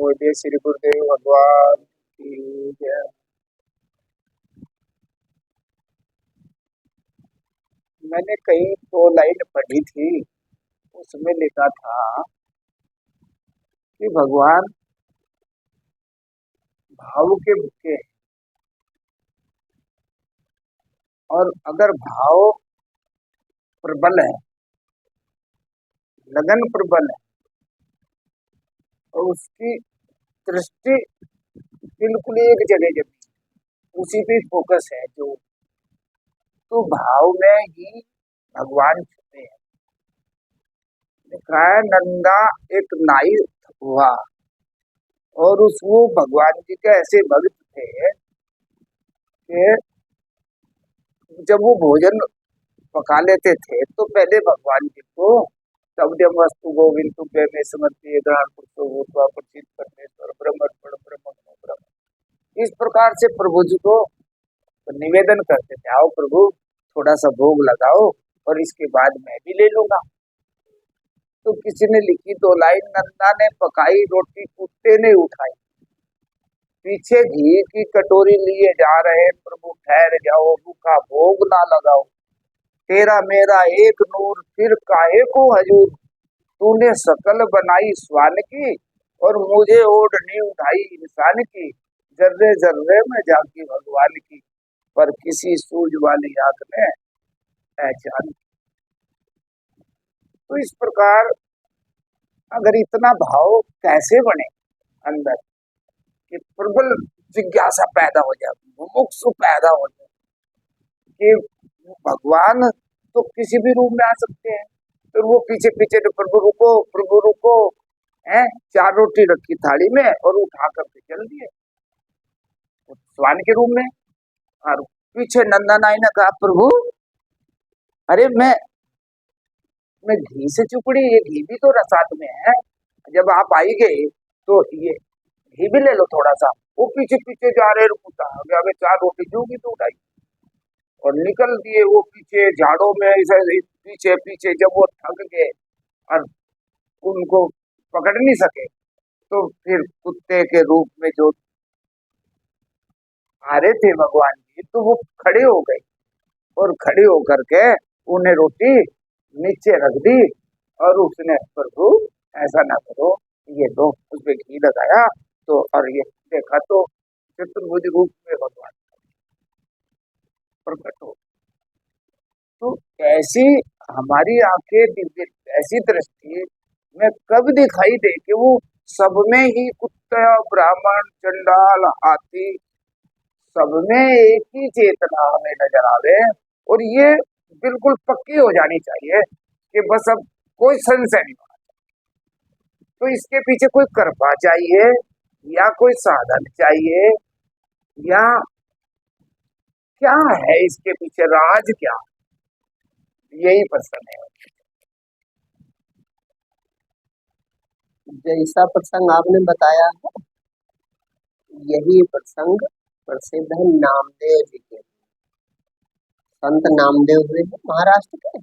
बोलिए श्री गुरुदेव भगवान की जय। मैंने कहीं तो लाइन पढ़ी थी, उसमें लिखा था कि भगवान भाव के भूखे हैं, और अगर भाव प्रबल है, लगन प्रबल है, और उसकी दृष्टि बिल्कुल एक जगह जमी, उसी पे फोकस है जो, तो भाव में ही भगवान छुपे हैं। लिखा है नंदा एक नाई हुआ, और उस वो भगवान जी के ऐसे भक्त थे कि जब वो भोजन पका लेते थे तो पहले भगवान जी को तवद्यम वस्तु गोविंद तुभ्य में समर्पित ग्रहण पुरुषो भूत्वा प्रचित परमेश्वर ब्रह्म ब्रह्म, इस प्रकार से प्रभु जी को निवेदन करते थे, आओ प्रभु थोड़ा सा भोग लगाओ और इसके बाद मैं भी ले लूंगा। तो किसी ने लिखी दो लाइन, नंदा ने पकाई रोटी कुत्ते ने उठाई, पीछे घी की कटोरी लिए जा रहे प्रभु ठहर जाओ, भूखा भोग ना लगाओ, तेरा मेरा एक नूर फिर काहे को हजूर, तूने सकल बनाई स्वान की और मुझे ओढ़नी उठाई इंसान की, जर्रे जर्रे में जागी भगवान की, पर किसी सूझ वाली आंख ने पहचान। तो इस प्रकार अगर इतना भाव कैसे बने अंदर कि प्रबल जिज्ञासा पैदा हो जाए, मुमुक्षु पैदा हो जाए कि भगवान तो किसी भी रूप में आ सकते हैं, तो वो पीछे पीछे तो प्रभु रुको है, 4 रोटी रखी थाली में और उठा करके चल दिए स्वान के रूप में। और पीछे नंदा नाई ने कहा प्रभु अरे मैं घी से चुपड़ी, ये घी भी तो रसात में है, जब आप आई गए तो ये घी भी ले लो थोड़ा सा। वो पीछे पीछे जा रहे रुकता, अबे 4 रोटी जोगी तो उठाई और निकल दिए वो पीछे झाड़ों में, पीछे पीछे। जब वो थक गए और उनको पकड़ नहीं सके तो फिर कुत्ते के रूप में जो आ रहे थे भगवान जी, तो वो खड़े हो गए और खड़े होकर के उन्हें रोटी नीचे रख दी और उसने प्रभु ऐसा ना करो, ये दो, उसपे घी लगाया तो, और ये देखा तो चतुर्भुज रूप में भगवान प्रकट हो। तो ऐसी हमारी आंखें दिव्य, ऐसी दृष्टि में कब दिखाई दे कि वो सब में ही कुत्ता ब्राह्मण चंडाल हाथी, सब में एक ही चेतना हमें नजर आवे, और ये बिल्कुल पक्की हो जानी चाहिए कि बस अब कोई संशय नहीं होना। तो इसके पीछे कोई कृपा चाहिए या कोई साधन चाहिए, या क्या है इसके पीछे राज, क्या, यही प्रश्न है। जैसा प्रसंग आपने बताया है, यही प्रसंग प्रसिद्ध है नामदेव जी के। संत नामदेव हुए हैं महाराष्ट्र के,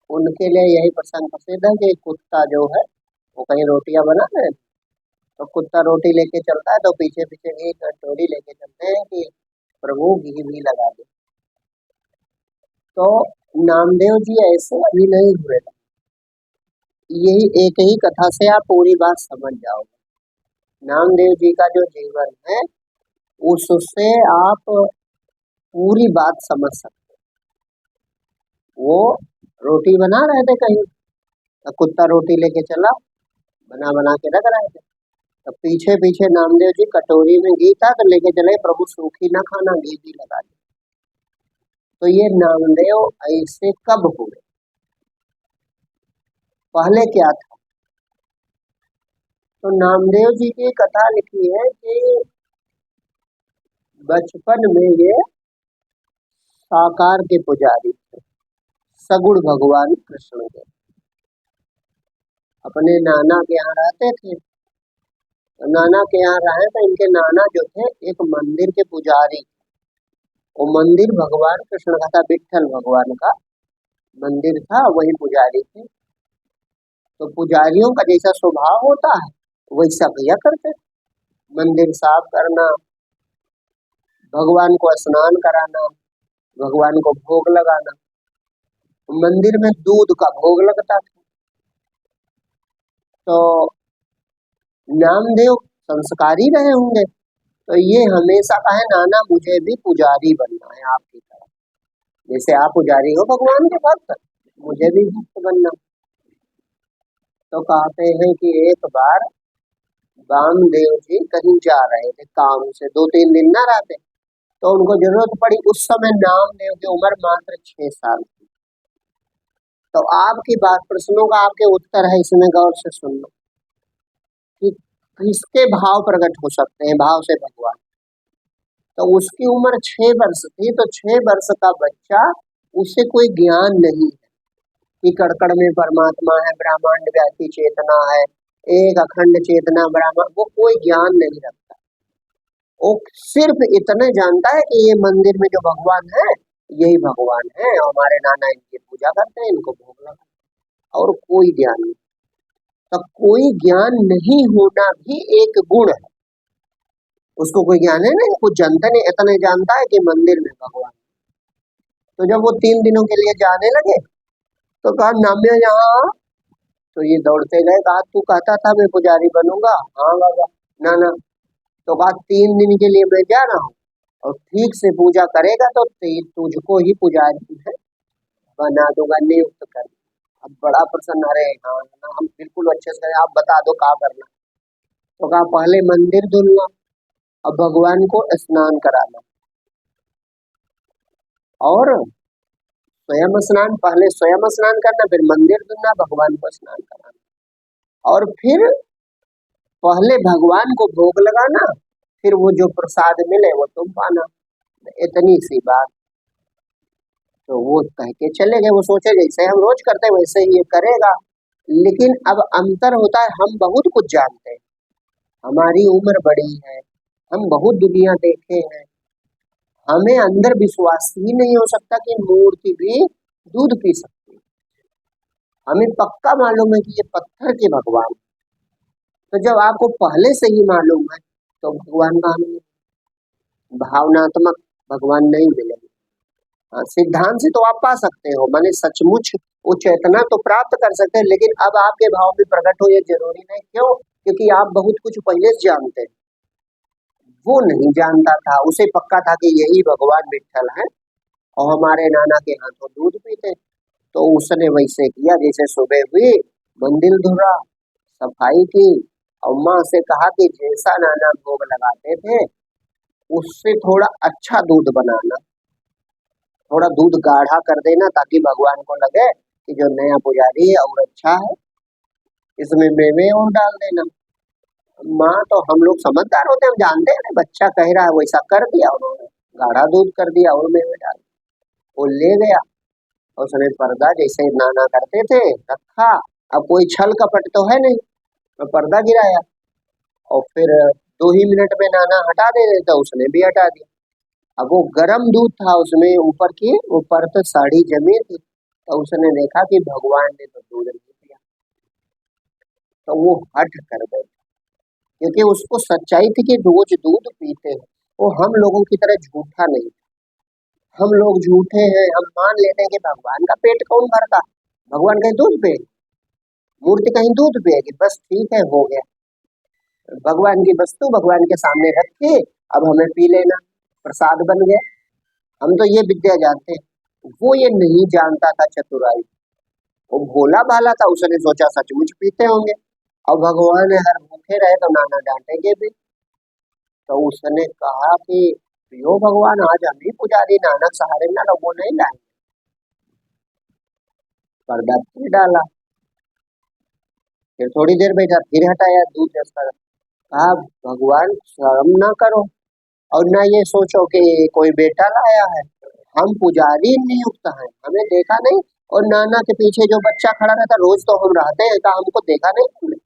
उनके लिए यही प्रसंग प्रसिद्ध है कि कुत्ता जो है वो कहीं रोटियां बना रहे तो कुत्ता रोटी लेके चलता है, तो पीछे पीछे घी कटोरी लेके चलते हैं कि प्रभु घी भी लगा दे। तो नामदेव जी ऐसे अभी नहीं हुए, यही एक ही कथा से आप पूरी बात समझ जाओगे। नामदेव जी का जो जीवन है उससे आप पूरी बात समझ सकते। वो रोटी बना रहे थे कहीं, तो कुत्ता रोटी लेके चला, बना बना के रख रहे थे, तो पीछे पीछे नामदेव जी कटोरी में घी था तो लेके चले, प्रभु सूखी ना खाना, घी भी लगा दे। तो ये नामदेव ऐसे कब हुए, पहले क्या था? तो नामदेव जी की कथा लिखी है कि बचपन में ये साकार के पुजारी थे, सगुण भगवान कृष्ण के, अपने नाना के यहाँ रहते थे। तो नाना के यहाँ रहे तो इनके नाना जो थे एक मंदिर के पुजारी, वो मंदिर भगवान कृष्ण का था, विठल भगवान का मंदिर था, वही पुजारी थे। तो पुजारियों का जैसा स्वभाव होता है वैसा भैया करते। मंदिर साफ करना, भगवान को स्नान कराना, भगवान को भोग लगाना। मंदिर में दूध का भोग लगता था। तो नामदेव संस्कारी रहे होंगे, तो ये हमेशा कहे नाना मुझे भी पुजारी बनना है आपकी तरह, जैसे आप पुजारी हो भगवान के भक्त, मुझे भी भक्त बनना। तो कहते हैं कि एक बार वामदेव जी कहीं जा रहे थे काम से, 2-3 दिन ना रहते, तो उनको जरूरत पड़ी। उस समय नामदेव की उम्र मात्र 6 साल थी। तो आपकी बात प्रश्नों का आपके उत्तर है, इसमें गौर से सुनना कि किसके भाव प्रकट हो सकते हैं, भाव से भगवान। तो उसकी उम्र 6 वर्ष थी, तो 6 वर्ष का बच्चा, उससे कोई ज्ञान नहीं है कि कड़कड़ में परमात्मा है, ब्रह्मांड व्यापी चेतना है, एक अखंड चेतना ब्रह्मांड, वो कोई ज्ञान नहीं रखता। वो सिर्फ इतने जानता है कि ये मंदिर में जो भगवान है यही भगवान है, और हमारे नाना इनकी पूजा करते हैं, इनको भोग लगाते हैं, और कोई ज्ञान नहीं। तो कोई ज्ञान नहीं होना भी एक गुण है। उसको कोई ज्ञान है नहीं, कुछ जानता नहीं, इतने जानता है कि मंदिर में भगवान। तो जब वो 3 दिनों के लिए जाने लगे तो कहा नाम्य यहाँ, तो ये दौड़ते गए, कहा तू कहता था मैं पुजारी बनूंगा, हाँ बाबा, ना ना, तो कहा 3 दिन के लिए मैं जा रहा हूँ, और ठीक से पूजा करेगा तो तुझको ही पुजारी है बना दूंगा, नियुक्त कर। अब बड़ा प्रसन्न, अरे हाँ ना, हम बिल्कुल अच्छे से, आप बता दो क्या करना। तो कहा पहले मंदिर धुलना, अब भगवान को स्नान कराना, और स्वयं स्नान, पहले स्वयं स्नान करना, फिर मंदिर धुलना, भगवान को स्नान कराना, और फिर पहले भगवान को भोग लगाना, फिर वो जो प्रसाद मिले वो तुम पाना। इतनी सी बात। तो वो कह के चले गए। वो सोचे जैसे हम रोज करते वैसे ही ये करेगा, लेकिन अब अंतर होता है, हम बहुत कुछ जानते हैं, हमारी उम्र बड़ी है, हम बहुत दुनिया देखे हैं, हमें अंदर विश्वास ही नहीं हो सकता कि मूर्ति भी दूध पी सकती है। हमें पक्का मालूम है कि ये पत्थर के भगवान। तो जब आपको पहले से ही मालूम है तो भगवान का हमें भावनात्मक भगवान नहीं मिलेगा। सिद्धांत से तो आप पा सकते हो, माने सचमुच वो चेतना तो प्राप्त कर सकते हैं, लेकिन अब आपके भाव में प्रकट हो ये जरूरी नहीं। क्यों? क्योंकि आप बहुत कुछ पहले से जानते हैं, वो नहीं जानता था। उसे पक्का था कि यही भगवान विठ्ठल है और हमारे नाना के हाथों दूध पीते। तो उसने वैसे किया, जैसे सुबह हुई मंदिर धुला, सफाई की, और माँ से कहा कि जैसा नाना भोग लगाते थे उससे थोड़ा अच्छा दूध बनाना, थोड़ा दूध गाढ़ा कर देना, ताकि भगवान को लगे कि जो नया पुजारी है और अच्छा है, इसमें मेवे और डाल देना। माँ तो, हम लोग समझदार होते हैं, हम जानते हैं बच्चा कह रहा है, वैसा कर दिया उन्होंने, गाढ़ा दूध कर दिया और मेवे डाल। वो ले गया, उसने पर्दा जैसे नाना करते थे रखा, अब कोई छल कपट तो है नहीं, तो पर्दा गिराया, और फिर 2 ही मिनट में नाना हटा दे रहे, तो उसने भी हटा दिया। अब वो गर्म दूध था, उसमें ऊपर की वो परत साड़ी जमी थी, तो उसने देखा कि भगवान ने तो दूध नहीं पिया, तो वो हट कर गए, क्योंकि उसको सच्चाई थी कि रोज दूध पीते हैं। वो हम लोगों की तरह झूठा नहीं, हम लोग झूठे हैं, हम मान लेते हैं कि भगवान का पेट कौन भरता, भगवान कहीं दूध पे, मूर्ति कहीं दूध पिएगी, बस ठीक है हो गया, भगवान की वस्तु भगवान के सामने रखी, अब हमें पी लेना, प्रसाद बन गया। हम तो ये विद्या जानते हैं, वो ये नहीं जानता था चतुराई। वो भोला भाला था, उसने सोचा सचमुच पीते होंगे, और भगवान हर भूखे रहे तो नाना डांटेंगे भी। तो उसने कहा कि यो भगवान, आज हम ही पुजारी नानक सहारे ना वो नहीं लाएंगे। पर्दा फिर डाला, फिर थोड़ी देर बैठा, फिर हटाया दूध जैसा। कहा भगवान शर्म ना करो, और ना ये सोचो कि कोई बेटा लाया है, हम पुजारी नियुक्त हैं, हमें देखा नहीं, और नाना के पीछे जो बच्चा खड़ा रहता रोज तो हम रहते हैं, कहा हमको देखा नहीं तुमने।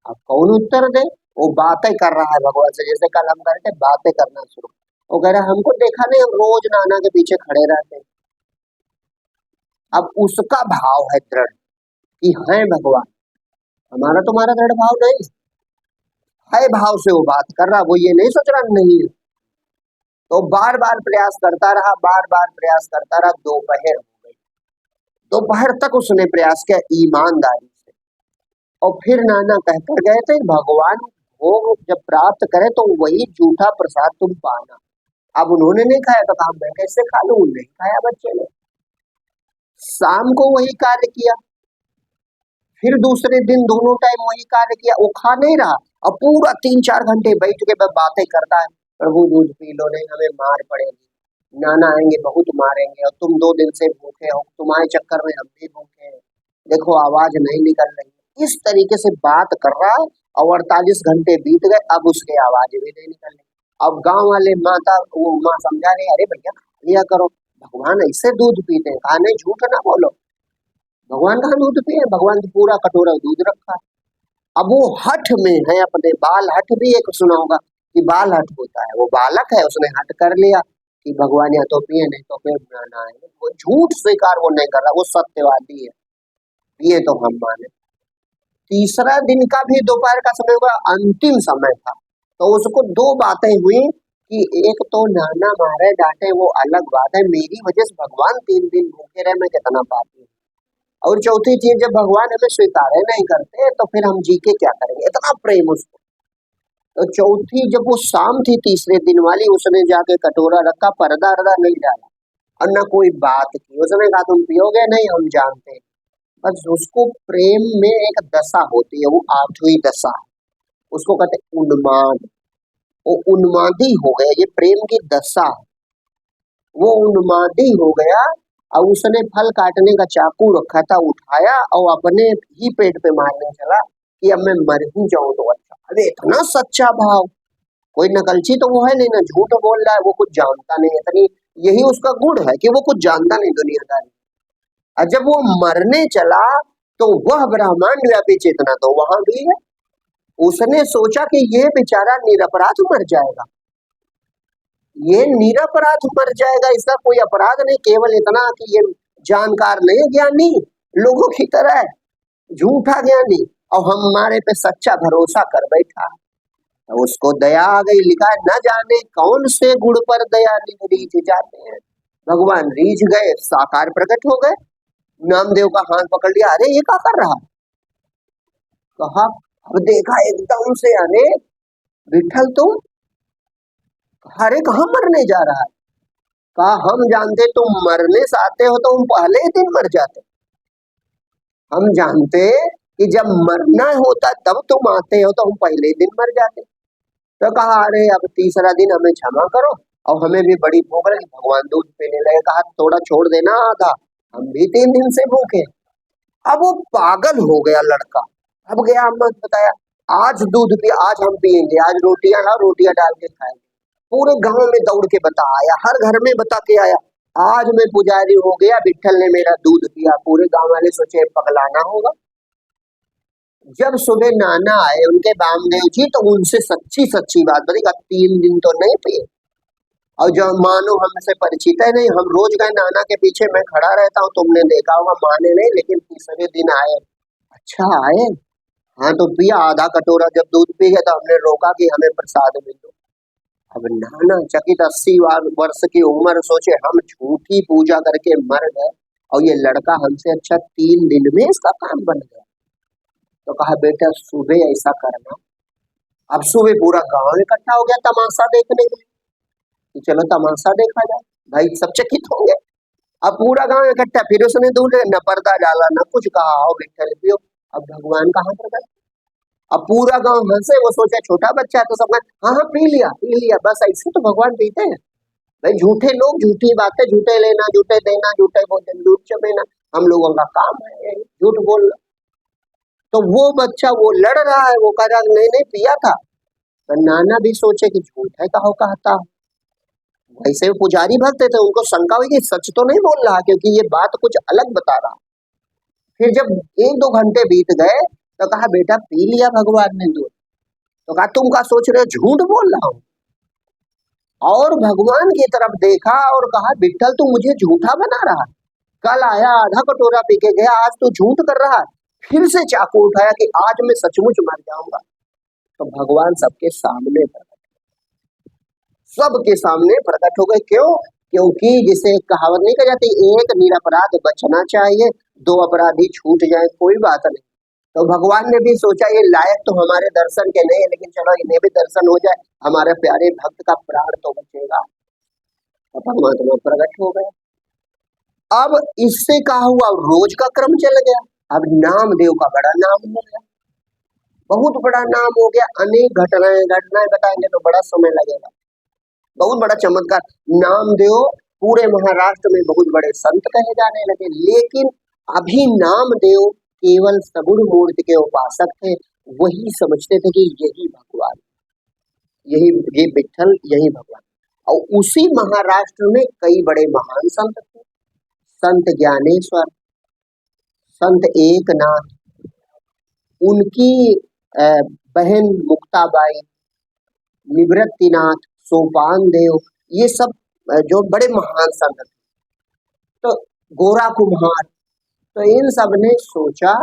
अब कौन उत्तर दे? वो बातें कर रहा है भगवान से, जैसे कल हम करते बातें करना शुरू। वो कह रहा है हमको देखा नहीं, हम रोज नाना के पीछे खड़े रहते हैं। अब उसका भाव है दृढ़ कि हैं भगवान, हमारा तुम्हारा दृढ़ भाव नहीं है, भाव से वो बात कर रहा, वो ये नहीं सोच रहा नहीं है। तो बार बार प्रयास करता रहा, बार बार प्रयास करता रहा। दोपहर हो गई, दोपहर तक उसने प्रयास किया ईमानदारी से। और फिर नाना कहकर गए थे भगवान भोग जब प्राप्त करे तो वही झूठा प्रसाद तुम पाना। अब उन्होंने नहीं खाया तो कहा मैं कैसे खा लूं, नहीं खाया बच्चे ने। शाम को वही कार्य किया, फिर दूसरे दिन दोनों टाइम वही कार्य किया, वो खा नहीं रहा। अब पूरा 3-4 घंटे बैठ के बस बातें करता है, प्रभु दूध पी लो, नहीं हमें मार पड़ेगी, नाना आएंगे बहुत मारेंगे, और तुम 2 दिन से भूखे हो, तुम्हारे चक्कर में हम भी भूखे हैं, देखो आवाज नहीं निकल रही। इस तरीके से बात कर रहा है और 48 घंटे बीत गए, अब उसके आवाज भी नहीं निकल रही। अब गांव वाले वो माँ समझा रहे, अरे भैया लिया करो, भगवान ऐसे दूध पीते हैं। कहा नहीं झूठ ना बोलो, भगवान कहाँ दूध पिए, भगवान तो पूरा कटोरा दूध रखा। अब वो हठ में है, अपने बाल हठ भी एक सुना होगा कि बाल हठ होता है, वो बालक है उसने हठ कर लिया कि भगवान या तो पिए नहीं तो फिर ना है। वो झूठ स्वीकार वो नहीं कर रहा, वो सत्यवादी है, पिए तो हम माने। तीसरा दिन का भी दोपहर का समय हुआ, अंतिम समय था, तो उसको 2 बातें हुई कि एक तो नाना मारे डांटे वो अलग बात है, मेरी वजह से भगवान 3 दिन भूखे रहे, मैं कितना पापी हूँ। और चौथी चीज, जब भगवान हमें स्वीकार नहीं करते तो फिर हम जी के क्या करेंगे, इतना प्रेम उसको। तो चौथी जब वो शाम थी तीसरे दिन वाली, उसने जाके कटोरा रखा, पर्दा अर्दा नहीं डाला और न कोई बात की। उसने कहा तुम पियोगे नहीं, हम जानते हैं। बस उसको प्रेम में एक दशा होती है, वो 8वीं दशा, उसको कहते हैं उन्माद। वो उन्मादी हो गया, ये प्रेम की दशा है। वो उन्मादी हो गया और उसने फल काटने का चाकू रखा था, उठाया और अपने ही पेट पे मारने चला कि अब मैं मर ही जाऊं तो अच्छा। अरे इतना सच्चा भाव, कोई नकलची तो वो है नहीं ना, झूठ बोल रहा है, वो कुछ जानता नहीं, इतनी यही उसका गुण है कि वो कुछ जानता नहीं दुनियादारी। और जब वो मरने चला तो वह ब्रह्मांड व्यापी चेतना तो वहां भी है। उसने सोचा कि ये बेचारा निरपराध मर जाएगा, ये निरपराध मर जाएगा, इसका कोई अपराध नहीं, केवल इतना कि ये जानकार नहीं, ज्ञानी लोगों की तरह है, झूठा ज्ञानी, और हमारे पे सच्चा भरोसा कर बैठा। तो उसको दया आ गई, लिखा है न जाने कौन से गुण पर दया रीझ जाते हैं। भगवान रीझ गए, साकार प्रकट हो गए, नामदेव का हाथ पकड़ लिया, अरे ये क्या कर रहा, कहा अब देखा एकदम से, अरे विठल तुम, अरे कहाँ मरने जा रहा है, कहा हम जानते तुम मरने से आते हो तो हम पहले ही दिन मर जाते, हम जानते कि जब मरना होता तब तुम आते हो तो हम पहले ही दिन मर जाते। तो कहा अरे अब तीसरा दिन हमें क्षमा करो, और हमें भी बड़ी भूख लगी, भगवान दूध पीने लगे। कहा थोड़ा छोड़ देना आधा, हम भी 3 दिन से भूखे। अब वो पागल हो गया लड़का, अब गया अम्मा बताया आज दूध पी, आज हम पियेंगे, आज रोटियां लाओ, रोटियां डाल के खाएंगे। पूरे गांव में दौड़ के बता आया, हर घर में बता के आया, आज मैं पुजारी हो गया, विठल ने मेरा दूध पिया। पूरे गांव वाले सोचे पगलाना होगा। जब सुबह नाना आए उनके बामदेव जी, तो उनसे सच्ची सच्ची बात बताई, 3 दिन तो नहीं पिए, और जो मानो हमसे परिचित है नहीं, हम रोज गए नाना के पीछे, मैं खड़ा रहता हूँ, तुमने देखा होगा, माने नहीं, लेकिन तीसरे दिन आए। अच्छा आए, हाँ तो पिया आधा कटोरा, जब दूध पी गया तो हमने रोका कि हमें प्रसाद मिल दो। अब नाना चकित 80 वर्ष की उम्र, सोचे हम झूठी पूजा करके मर गए और ये लड़का हमसे अच्छा 3 दिन में इसका काम बन गया। तो कहा बेटा सुबह ऐसा करना। अब सुबह पूरा गांव इकट्ठा हो गया तमाशा देखने के लिए कि चलो तमाशा देखा जाए, भाई सब चकित होंगे। अब पूरा गांव इकट्ठा, फिर उसने दूध न पर्दा डाला न कुछ, कहा आओ विठल पियो। अब भगवान कहाँ पर गए, अब पूरा गांव हंसे, वो सोचा छोटा बच्चा है तो सब हाँ हाँ पी लिया, बस ऐसे तो भगवान पीते हैं भाई। झूठे लोग, झूठी बातें, झूठे लेना, झूठे देना, झूठे भोजन, झूठ चबेना, हम लोगों का काम है झूठ बोलना। तो वो बच्चा वो लड़ रहा है, वो कह रहा नहीं पिया था। तो नाना भी सोचे कि झूठ है कहो कहता, वैसे वो पुजारी भक्त थे, उनको शंका हुई कि सच तो नहीं बोल रहा, क्योंकि ये बात कुछ अलग बता रहा। फिर जब 1-2 घंटे बीत गए तो कहा बेटा पी लिया भगवान ने दूध। तो कहा तुम क्या सोच रहे हो, झूठ बोल रहा हूँ। और भगवान की तरफ देखा और कहा विठल तू मुझे झूठा बना रहा, कल आया आधा कटोरा पी के गया, आज तू झूठ कर रहा है। फिर से चाकू उठाया कि आज मैं सचमुच मर जाऊंगा, तो भगवान सबके सामने सबके सामने प्रकट हो गए। क्यों? क्योंकि जिसे कहावत नहीं कही जाती, एक निरपराध बचना चाहिए, दो अपराधी छूट जाए कोई बात नहीं। तो भगवान ने भी सोचा ये लायक तो हमारे दर्शन के नहीं है, लेकिन चलो इन्हें भी दर्शन हो जाए, हमारे प्यारे भक्त का प्राण तो बचेगा। तो परमात्मा प्रकट हो गए। अब इससे कहा हुआ रोज का क्रम चल गया। अब नामदेव का बड़ा नाम हो गया, बहुत बड़ा नाम हो गया। अनेक घटनाएं बताएंगे तो बड़ा समय लगेगा। बहुत बड़ा चमत्कार। नामदेव पूरे महाराष्ट्र में बहुत बड़े संत कहे जाने लगे, लेकिन अभी नामदेव केवल सगुण मूर्ति के उपासक थे। वही समझते थे कि यही भगवान, यही ये विठ्ठल, यही भगवान। और उसी महाराष्ट्र में कई बड़े महान संत थे। संत ज्ञानेश्वर, संत एकनाथ, उनकी बहन मुक्ताबाई, निवृत्तिनाथ, सोपान देव, ये सब जो बड़े महान संत थे। तो गोरा कुम्हार, तो इन सब ने सोचा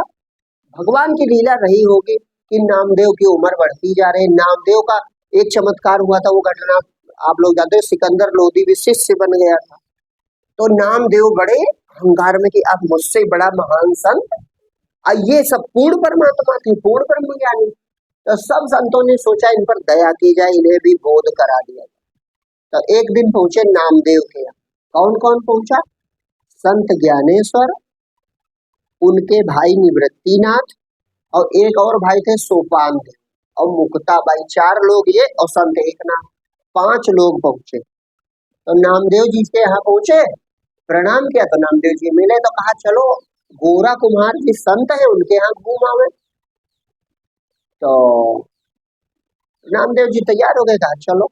भगवान की लीला रही होगी कि नामदेव की उम्र बढ़ती जा रही है। नामदेव का एक चमत्कार हुआ था, वो घटना आप लोग जानते हो, सिकंदर लोधी भी शिष्य बन गया था। तो नामदेव बड़े अहंकार में कि आप मुझसे बड़ा महान संत, ये सब पूर्ण परमात्मा थे, पूर्ण ब्रह्म ज्ञानी। तो सब संतों ने सोचा इन पर दया की जाए, इन्हें भी बोध करा दिया जाए। तो एक दिन पहुंचे नामदेव के यहाँ। कौन कौन पहुंचा? संत ज्ञानेश्वर, उनके भाई निवृत्तिनाथ, और एक और भाई थे सोपान देव और मुक्ताबाई। 4 लोग ये, और संत एकनाथ, 5 लोग पहुंचे। तो नामदेव जी के यहाँ पहुंचे, प्रणाम किया। तो नामदेव जी मिले तो कहा चलो गोरा कुम्हार जी संत है, उनके यहाँ घूम आवे। तो नामदेव जी तैयार हो गए, कहा चलो।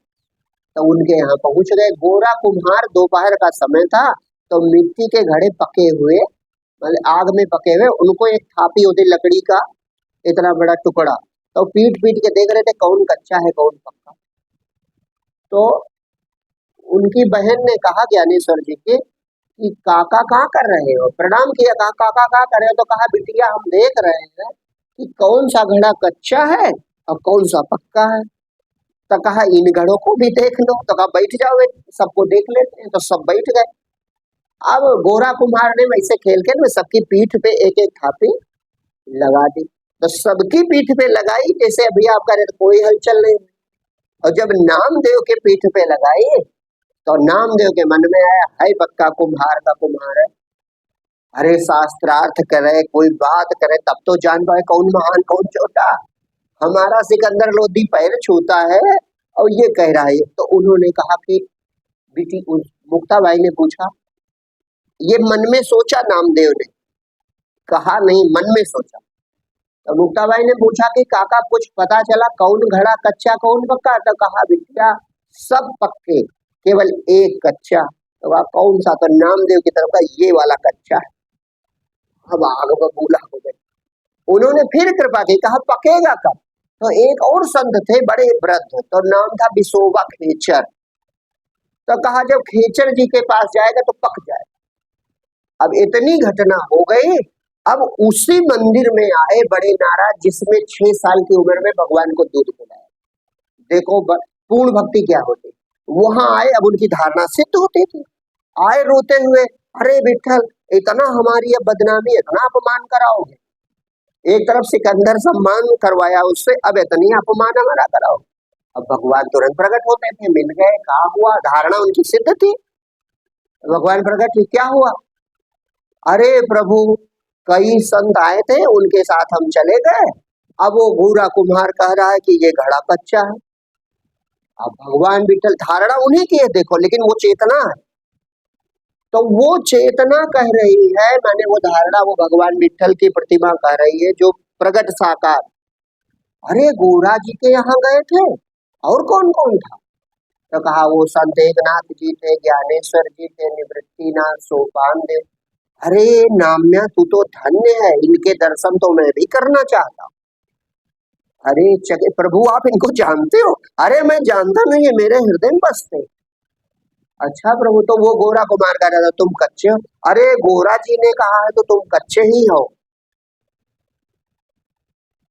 तो उनके यहाँ पहुंच गए। गोरा कुम्हार, दोपहर का समय था, तो मिट्टी के घड़े पके हुए, मतलब आग में पके हुए, उनको एक थापी होती लकड़ी का, इतना बड़ा टुकड़ा, तो पीट पीट के देख रहे थे कौन कच्चा है कौन पक्का। तो उनकी बहन ने कहा ज्ञानेश्वर जी के कि काका कहाँ कर रहे हो? प्रणाम किया, कहा काका कहाँ कर रहे हो? तो कहा बिटिया हम देख रहे हैं कि कौन सा घड़ा कच्चा है और कौन सा पक्का है। तो कहा इन घड़ों को भी देख लो। तो कहा बैठ जाओ, सबको देख लेते हैं। तो सब बैठ गए। अब गोरा कुम्हार ने वैसे खेल के ना सबकी पीठ पे एक एक थापी लगा दी। तो सबकी पीठ पे लगाई जैसे अभी आप कह रहे तो कोई हलचल नहीं। और जब नामदेव के पीठ पे लगाई तो नामदेव के मन में आया, है पक्का कुम्हार का कुम्हार है। अरे शास्त्रार्थ करे, कोई बात करे तब तो जान पाए कौन महान कौन छोटा। हमारा सिकंदर लोधी पैर छूता है और ये कह रहा है। तो उन्होंने कहा कि बेटी, मुक्ताबाई ने पूछा, ये मन में सोचा नामदेव ने, कहा नहीं, मन में सोचा। तो मुक्ताबाई ने पूछा कि काका कुछ पता चला कौन घड़ा कच्चा कौन पक्का? तो कहा बिटिया सब पक्के, केवल एक कच्चा। तो कहा कौन सा? तो नामदेव की तरफ का ये वाला कच्चा है। अब आग बबूला हो गई। उन्होंने फिर कृपा की, कहा पकेगा कब? तो एक और संत थे बड़े वृद्ध, तो नाम था विशोबा खेचर। तो कहा जब खेचर जी के पास जाएगा तो पक जाएगा। अब इतनी घटना हो गई। अब उसी मंदिर में आए बड़े नाराज, जिसमें 6 साल की उम्र में भगवान को दूध पिलाया। देखो पूर्ण भक्ति क्या होती। वहां आए, अब उनकी धारणा सिद्ध होती थी। आए रोते हुए, अरे विठ्ठल इतना हमारी अब बदनामी, इतना अपमान कराओगे। एक तरफ सिकंदर सम्मान करवाया उससे, अब इतनी अपमान हमारा कराओ। अब भगवान तुरंत प्रकट होते थे, मिल गए, कहा हुआ, धारणा उनकी सिद्ध थी। भगवान प्रकट, क्या हुआ? अरे प्रभु कई संत आए थे, उनके साथ हम चले गए। अब वो गोरा कुम्हार कह रहा है कि ये घड़ा कच्चा है। अब भगवान विठ्ठल, धारणा उन्हीं की है देखो, लेकिन वो चेतना है। तो वो चेतना कह रही है, माने वो धारणा, वो भगवान विठ्ठल की प्रतिमा कह रही है जो प्रगट साकार। अरे गोरा जी के यहाँ गए थे, और कौन कौन था? तो कहा वो संत एकनाथ जी थे, ज्ञानेश्वर जी थे, निवृत्तिनाथ, सोपान देव। अरे नाम्या तू तो धन्य है, इनके दर्शन तो मैं भी करना चाहता। अरे चके प्रभु आप इनको जानते हो? अरे मैं जानता नहीं है, मेरे हृदय में बसते। अच्छा प्रभु, तो वो गोरा कुमार कह रहा था तुम कच्चे हो? अरे गोरा जी ने कहा है तो तुम कच्चे ही हो।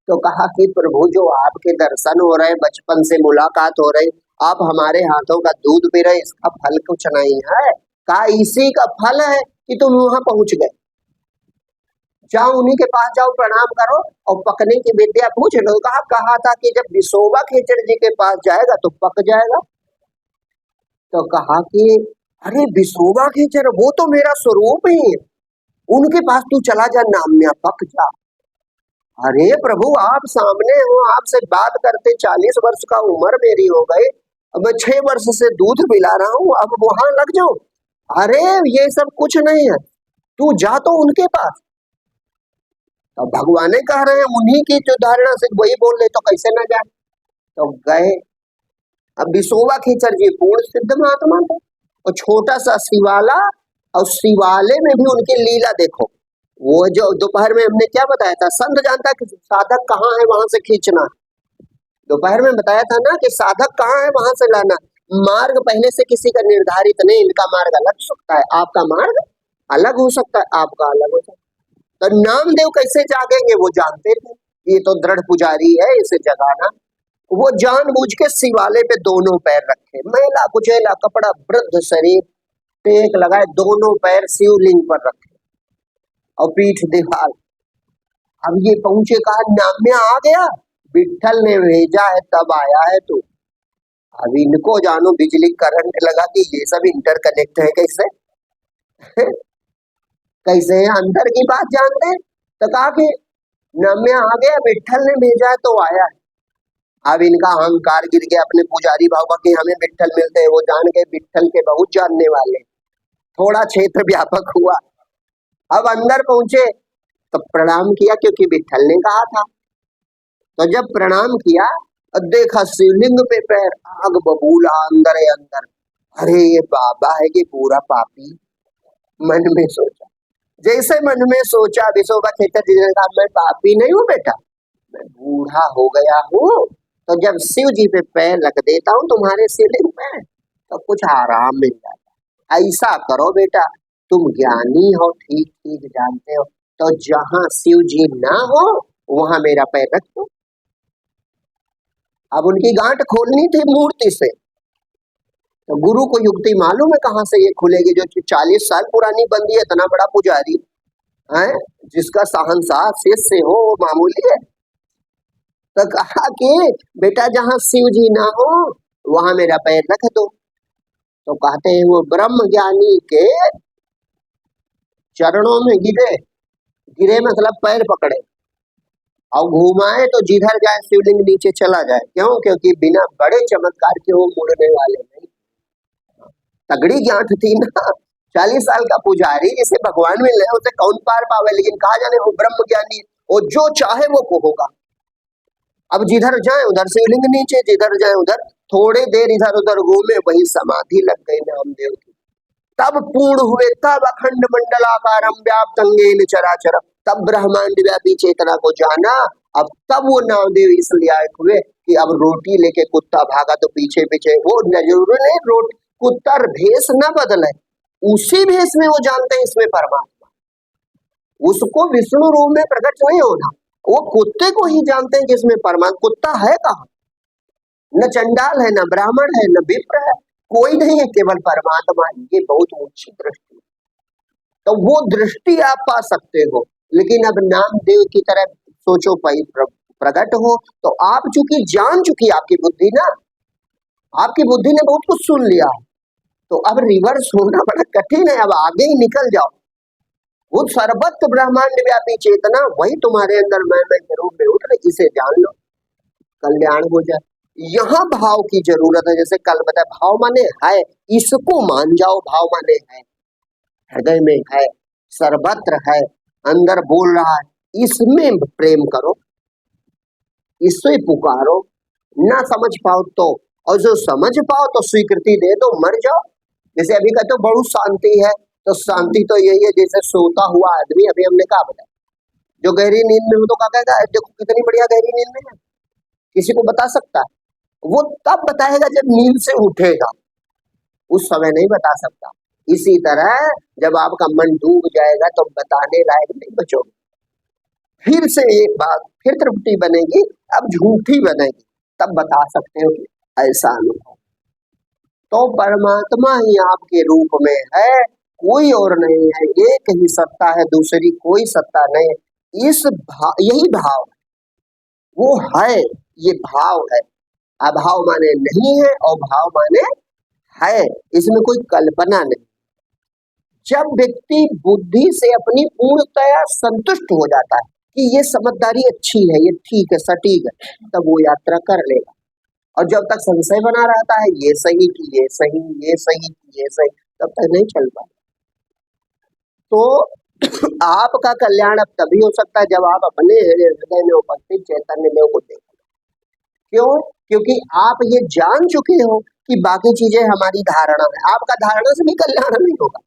तो कहा कि प्रभु जो आपके दर्शन हो रहे, बचपन से मुलाकात हो रही, आप हमारे हाथों का दूध पी रहे, इसका फल कुछ नहीं है। कहा इसी का फल है कि तुम वहां पहुंच गए। जाओ उन्हीं के पास जाओ, प्रणाम करो और पकने की विद्या पूछ लो। कहा था कि जब विशोबा खेचर जी के पास जाएगा तो पक जाएगा। तो कहा कि अरे विशोबा खेचर वो तो मेरा स्वरूप ही है, उनके पास तू चला जा, नाम्या पक जा। अरे प्रभु आप सामने हो, आपसे बात करते 40 वर्ष का उम्र मेरी हो गई, अब मैं 6 वर्ष से दूध पिला रहा हूँ, अब वहां लग जाओ। अरे ये सब कुछ नहीं है, तू जा तो उनके पास। तो भगवान ने कह रहे हैं, उन्हीं की जो धारणा से वही बोल रहे, तो कैसे ना जाए। तो गए। अब विशोबा खेचर जी पूर्ण सिद्ध महात्मा थे, और छोटा सा शिवाला, और शिवाले में भी उनकी लीला देखो। वो जो दोपहर में हमने क्या बताया था, संत जानता है कि साधक कहाँ है वहां से खींचना। दोपहर में बताया था ना कि साधक कहाँ है वहां से लाना। मार्ग पहले से किसी का निर्धारित नहीं, इनका मार्ग अलग हो सकता है, आपका मार्ग अलग हो सकता है, आपका अलग हो सकता है। तो नामदेव कैसे जागेंगे, वो जानते थे ये तो दृढ़ पुजारी है, इसे जगाना। वो जानबूझ के शिवाले पे दोनों पैर रखे, मैला कुचैला कपड़ा, वृद्ध शरीर, टेक लगाए, दोनों पैर शिवलिंग पर रखे और पीठ दीवार। अब ये पहुंचे, कहा नाम्या आ गया, विठल ने भेजा है तब आया है तू। अब इनको जानो बिजली करंट लगा कि ये सब इंटरकनेक्ट है कैसे कैसे अंदर की बात जानते हैं। तो कहा कि नाम्या आ गया, विठल ने भेजा है तो आया है। अब इनका अहंकार गिर गया अपने पुजारी भाव का कि हमें विठल मिलते हैं, वो जान गए विठल के बहुत जानने वाले, थोड़ा क्षेत्र व्यापक हुआ। अब अंदर पहुंचे तो प्रणाम किया, क्योंकि विठल ने कहा था। तो जब प्रणाम किया और देखा शिवलिंग पे पैर, आग बबूला अंदर है अंदर। अरे ये बाबा है कि पूरा पापी, मन में सोचा। जैसे मन में सोचा, विशोबा खेचर जी ने कहा मैं पापी नहीं हूँ बेटा, मैं बूढ़ा हो गया हूँ, तो जब शिव जी पे पैर रख देता हूँ तुम्हारे शिवलिंग पे तो कुछ आराम मिल जाता। ऐसा करो बेटा, तुम ज्ञानी हो, ठीक ठीक जानते हो, तो जहां शिव जी ना हो वहां मेरा पैर रख दो। अब उनकी गांठ खोलनी थी मूर्ति से, तो गुरु को युक्ति मालूम है कहाँ से ये खुलेगी, जो 40 साल पुरानी बंदी है, इतना बड़ा पुजारी है, जिसका शहंशाह शिष्य हो वो मामूली है। तो कहा कि बेटा जहां शिव जी ना हो वहां मेरा पैर रख दो। तो कहते हैं वो ब्रह्म ज्ञानी के चरणों में गिरे, गिरे मतलब पैर पकड़े और घुमाए तो जिधर जाए शिवलिंग नीचे चला जाए। क्यों? क्योंकि बिना बड़े चमत्कार के वो मुड़ने वाले नहीं। तगड़ी गांठ थी ना, 40 साल का पुजारी जिसे भगवान मिल रहे उसे कौन पार पावे, लेकिन कहा जाने वो ब्रह्म ज्ञानी, वो जो चाहे वो होगा। अब जिधर जाए उधर शिवलिंग नीचे, जिधर जाए उधर, थोड़े देर इधर उधर घूमे, वही समाधि लग गई नामदेव की। तब पूर्ण हुए, तब अखंड मंडलाकारम व्याप्तंगेन चराचरम, तब ब्रह्मांड व्यापी चेतना को जाना। अब तब वो नामदेव इसलिए आए हुए कि अब रोटी लेके कुत्ता भागा तो पीछे पीछे, वो जरूरी नहीं रोटी कुत्ता भेष न बदले, उसी भेष में वो जानते हैं इसमें परमात्मा, उसको विष्णु रूप में प्रकट नहीं होना, वो कुत्ते को ही जानते हैं कि इसमें परमात्मा। कुत्ता है कहाँ, न चंडाल है, न ब्राह्मण है, न विप्र है, कोई नहीं है, केवल परमात्मा। ये बहुत ऊंची दृष्टि, तो वो दृष्टि आप पा सकते हो। लेकिन अब नामदेव की तरह सोचो, प्रकट हो तो आप चूंकि जान चुकी आपकी बुद्धि ना, आपकी बुद्धि ने बहुत कुछ सुन लिया, तो अब रिवर्स होना बड़ा कठिन है, अब आगे ही निकल जाओ। वो सर्वत्र ब्रह्मांड व्यापी चेतना वही तुम्हारे अंदर मैं के रूप में उठ रही, इसे जान लो, कल्याण हो जाए। यहाँ भाव की जरूरत है, जैसे कल बताया, भाव माने है, इसको मान जाओ, भाव माने है, हृदय में है, सर्वत्र है, अंदर बोल रहा है, इसमें प्रेम करो, इससे पुकारो। ना समझ पाओ तो, और जो समझ पाओ तो स्वीकृति दे दो, मर जाओ। जैसे अभी कहते हो बहुत शांति है, तो शांति तो यही है जैसे सोता हुआ आदमी, अभी हमने कहा बताया, जो गहरी नींद में हो तो क्या कहता है, देखो कितनी बढ़िया गहरी नींद में है, किसी को बता सकता है? वो तब बताएगा जब नींद से उठेगा, उस समय नहीं बता सकता। इसी तरह जब आपका मन डूब जाएगा तो बताने लायक नहीं बचोगे। फिर से एक बात फिर त्रुटि बनेगी, अब झूठी बनेगी, तब बता सकते हो कि ऐसा अनुभव। तो परमात्मा ही आपके रूप में है, कोई और नहीं है, एक ही सत्ता है, दूसरी कोई सत्ता नहीं। यही भाव वो है, ये भाव है। अभाव माने नहीं है और भाव माने है, इसमें कोई कल्पना नहीं। जब व्यक्ति बुद्धि से अपनी पूर्णतया संतुष्ट हो जाता है कि ये समझदारी अच्छी है, ये ठीक है, सटीक है, तब वो यात्रा कर लेगा। और जब तक संशय बना रहता है, ये सही कि ये सही, ये सही कि ये सही, तब तक नहीं चल पाता। तो आपका कल्याण अब तभी हो सकता है जब आप अपने हृदय में उपस्थित चैतन्य देव को देखें। क्यों? क्योंकि आप ये जान चुके हो कि बाकी चीजें हमारी धारणा है। आपका धारणा से भी कल्याण नहीं होगा,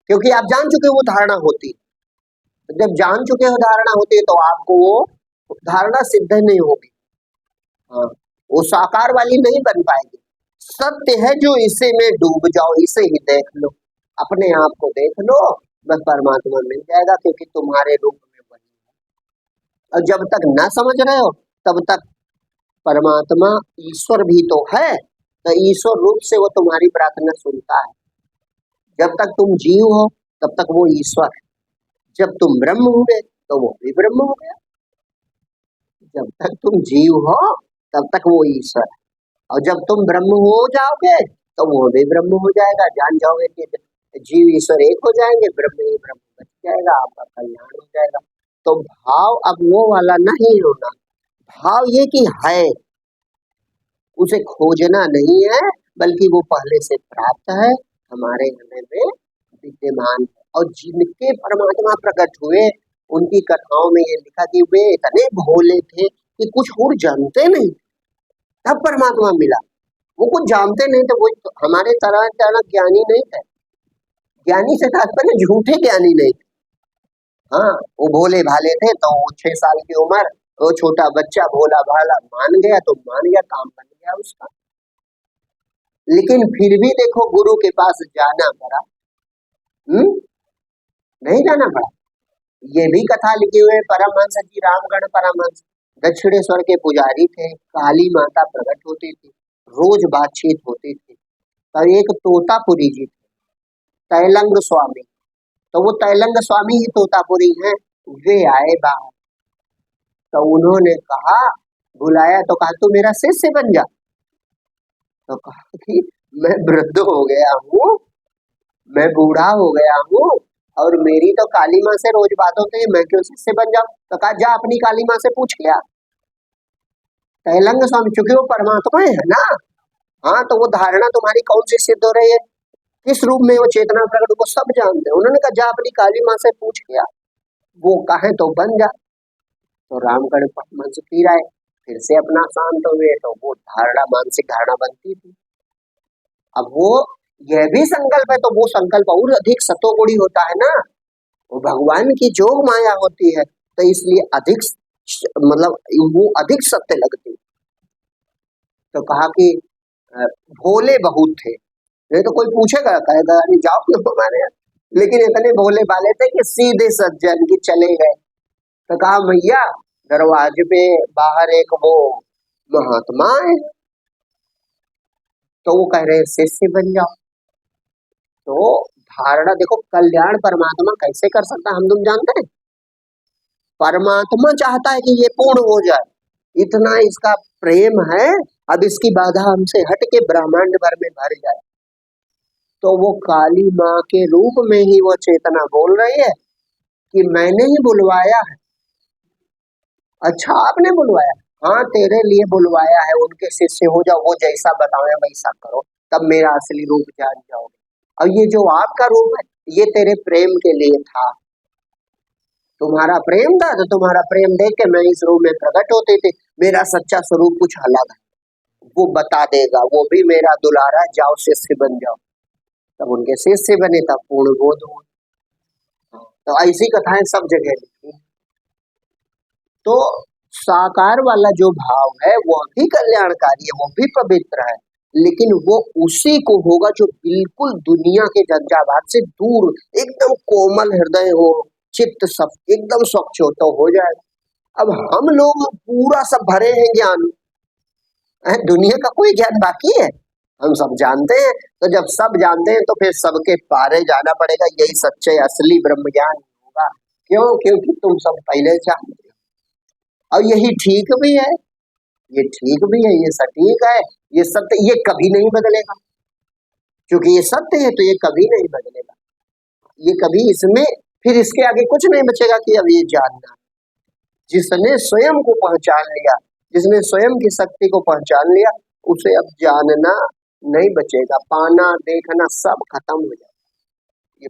क्योंकि आप जान चुके हो वो धारणा होती है। जब जान चुके हो धारणा होती है, तो आपको वो धारणा सिद्ध नहीं होगी, हाँ, वो साकार वाली नहीं बन पाएगी। सत्य है जो इसे में डूब जाओ, इसे ही देख लो, अपने आप को देख लो, बस परमात्मा मिल जाएगा, क्योंकि तुम्हारे रूप में वही है। और जब तक न समझ रहे हो, तब तक परमात्मा ईश्वर भी तो है, तो ईश्वर रूप से वो तुम्हारी प्रार्थना सुनता है। जब तक तुम जीव हो, तब तक वो ईश्वर है। जब तुम ब्रह्म हुए, तो वो भी ब्रह्म हो गया। जब तक तुम जीव हो, तब तक वो ईश्वर है, और जब तुम ब्रह्म हो जाओगे, तो वो भी ब्रह्म हो जाएगा। जान जाओगे कि जीव ईश्वर एक हो जाएंगे, ब्रह्म ही ब्रह्म बच जाएगा, आपका कल्याण हो जाएगा। तो भाव अब वो वाला नहीं होना, भाव ये कि है, उसे खोजना नहीं है, बल्कि वो पहले से प्राप्त है, हमारे हृदय में विद्यमान है। और जिनके परमात्मा प्रकट हुए, उनकी कथाओं में ये लिखा कि वे इतने भोले थे कि कुछ और जानते नहीं, तब परमात्मा मिला। वो कुछ जानते नहीं थे, वो हमारे तरह ज्ञानी नहीं थे। ज्ञानी से तात्पर्य झूठे ज्ञानी नहीं थे, हाँ, वो भोले भाले थे। तो 6 साल की उम्र, वो छोटा बच्चा भोला भाला मान गया, तो मान गया, काम बन गया उसका। लेकिन फिर भी देखो, गुरु के पास जाना पड़ा, नहीं जाना पड़ा। ये भी कथा लिखी हुई है, परमहंस जी रामगढ़ परमहंस दक्षिणेश्वर के पुजारी थे, काली माता प्रकट होती थी, रोज बातचीत होती थी। तो एक तोतापुरी जी थे, तैलंग स्वामी, तो वो तैलंग स्वामी ही तोतापुरी हैं। वे आए बाहर, तो उन्होंने कहा, बुलाया तो कहा तू मेरा शिष्य बन जा। तो कहा कि मैं वृद्ध हो गया हूँ, मैं बूढ़ा हो गया हूँ, और मेरी तो काली माँ से रोज बात होती है, मैं क्यों शिष्य बन जाऊं। तो कहा जा अपनी काली माँ से पूछ लिया। तैलंग स्वामी, चूंकि वो परमात्मा है ना, हाँ, तो वो धारणा तुम्हारी कौन सी सिद्ध हो रही है, किस रूप में वो चेतना प्रकट, वो सब जानते हैं। उन्होंने कहा जा अपनी काली माँ से पूछ लिया, वो कहे तो बन जा। तो रामगढ़ परमहंस फिर आए, फिर से अपना शांत हुए, तो वो धारणा, मानसिक धारणा बनती थी। अब वो यह भी संकल्प है, तो वो संकल्प और अधिक सतोगुणी होता है ना, वो भगवान की जोग माया होती है, तो इसलिए अधिक मतलब वो अधिक सत्य लगती। तो कहा कि भोले बहुत थे, नहीं तो कोई पूछेगा, कहेगा नहीं जाओ क्यों हमारे यहाँ, लेकिन इतने भोले भाले थे कि सीधे सज्जन की चले गए। तो कहा भैया दरवाजे पे बाहर एक वो महात्मा है, तो वो कह रहे शिष्य बन जाओ। तो धारणा देखो, कल्याण परमात्मा कैसे कर सकता है, हम तुम जानते हैं। परमात्मा चाहता है कि ये पूर्ण हो जाए, इतना इसका प्रेम है, अब इसकी बाधा हमसे हट के ब्रह्मांड भर में भर जाए। तो वो काली माँ के रूप में ही वो चेतना बोल रही है कि मैंने ही बुलवाया है। अच्छा आपने बुलवाया? हाँ, तेरे लिए बुलवाया है, उनके शिष्य हो जाओ, वो जैसा बताओ वैसा करो, तब मेरा असली रूप जान जाओगे। और ये जो आपका रूप है, ये तेरे प्रेम के लिए था, तुम्हारा प्रेम था, तो तुम्हारा प्रेम देख के मैं इस रूप में प्रकट होती थी। मेरा सच्चा स्वरूप कुछ अलग है, वो बता देगा, वो भी मेरा दुलारा, जाओ शिष्य बन जाओ। तब उनके शिष्य बने, तब पूर्ण बोध हुआ। तो ऐसी कथाएं सब जगह लिखी। तो साकार वाला जो भाव है, वो भी कल्याणकारी है, वो भी पवित्र है, लेकिन वो उसी को होगा जो बिल्कुल दुनिया के झंझावात से दूर, एकदम कोमल हृदय हो, चित्त सब एकदम स्वच्छ हो तो हो जाएगा। अब हम लोग पूरा सब भरे हैं ज्ञान, दुनिया का कोई ज्ञान बाकी है? हम सब जानते हैं। तो जब सब जानते हैं तो फिर सबके पारे जाना पड़ेगा, यही सच्चे असली ब्रह्म ज्ञान होगा। क्यों? क्योंकि तुम सब पहले जानते हो और यही ठीक भी है, ये ठीक भी है, ये सटीक है, ये सत्य, ये कभी नहीं बदलेगा। क्योंकि ये सत्य है तो ये कभी नहीं बदलेगा, ये कभी इसमें फिर इसके आगे कुछ नहीं बचेगा कि अब ये जानना। जिसने स्वयं को पहचान लिया, जिसने स्वयं की शक्ति को पहचान लिया, उसे अब जानना नहीं बचेगा, पाना देखना सब खत्म हो जाएगा। ये